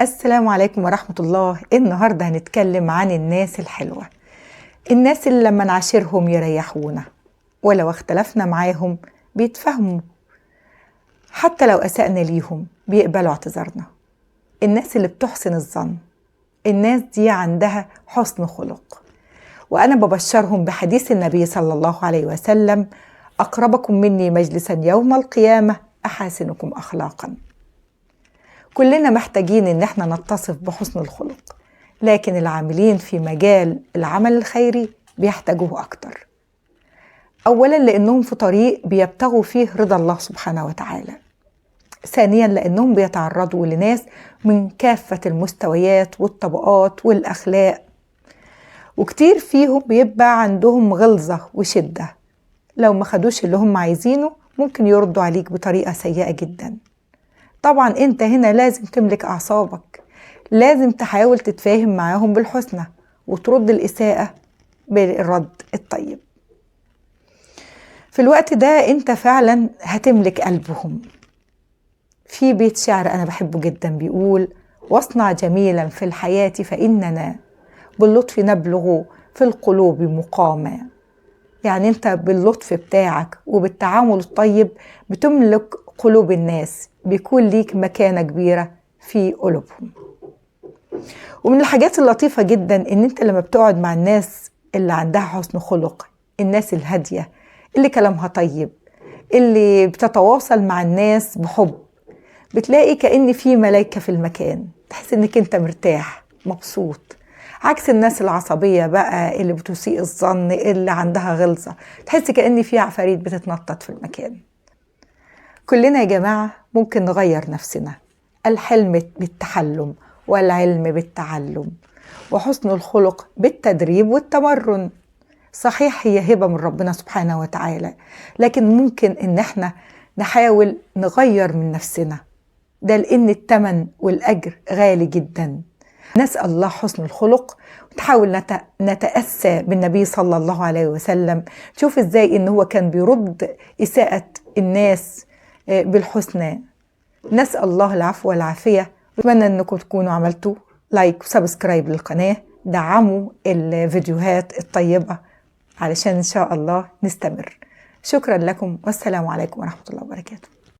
السلام عليكم ورحمة الله. النهاردة هنتكلم عن الناس الحلوة، الناس اللي لما نعاشرهم يريحونا، ولو اختلفنا معاهم بيتفهموا، حتى لو أسأنا ليهم بيقبلوا اعتذارنا. الناس اللي بتحسن الظن، الناس دي عندها حسن خلق، وأنا ببشرهم بحديث النبي صلى الله عليه وسلم: أقربكم مني مجلسا يوم القيامة أحاسنكم أخلاقا. كلنا محتاجين إن احنا نتصف بحسن الخلق، لكن العاملين في مجال العمل الخيري بيحتاجوه أكتر. أولا لأنهم في طريق بيبتغوا فيه رضا الله سبحانه وتعالى. ثانيا لأنهم بيتعرضوا لناس من كافة المستويات والطبقات والأخلاق، وكتير فيهم بيبقى عندهم غلظة وشدة، لو ما خدوش اللي هم عايزينه ممكن يردوا عليك بطريقة سيئة جدا. طبعا انت هنا لازم تملك أعصابك، لازم تحاول تتفاهم معاهم بالحسنى وترد الإساءة بالرد الطيب. في الوقت ده انت فعلا هتملك قلبهم. في بيت شعر أنا بحبه جدا بيقول: واصنع جميلا في الحياة فإننا باللطف نبلغ في القلوب مقاما. يعني انت باللطف بتاعك وبالتعامل الطيب بتملك قلوب الناس، بيكون ليك مكانة كبيرة في قلوبهم. ومن الحاجات اللطيفة جدا ان انت لما بتقعد مع الناس اللي عندها حسن خلق، الناس الهادية اللي كلامها طيب، اللي بتتواصل مع الناس بحب، بتلاقي كأن في ملايكة في المكان، تحس انك انت مرتاح مبسوط، عكس الناس العصبية بقى اللي بتسيء الظن، اللي عندها غلظة، تحس كأن في عفاريت بتتنطط في المكان. كلنا يا جماعة ممكن نغير نفسنا. الحلم بالتحلم، والعلم بالتعلم، وحسن الخلق بالتدريب والتمرن. صحيح هي هبة من ربنا سبحانه وتعالى، لكن ممكن ان احنا نحاول نغير من نفسنا، ده لأن الثمن والأجر غالي جدا. نسأل الله حسن الخلق، وتحاول نتأسى بالنبي صلى الله عليه وسلم. شوف ازاي ان هو كان بيرد إساءة الناس بالحسنى. نسأل الله العفو والعافية. أتمنى أنكم تكونوا عملتوا لايك وسبسكرايب للقناة، دعموا الفيديوهات الطيبة علشان إن شاء الله نستمر. شكرا لكم، والسلام عليكم ورحمة الله وبركاته.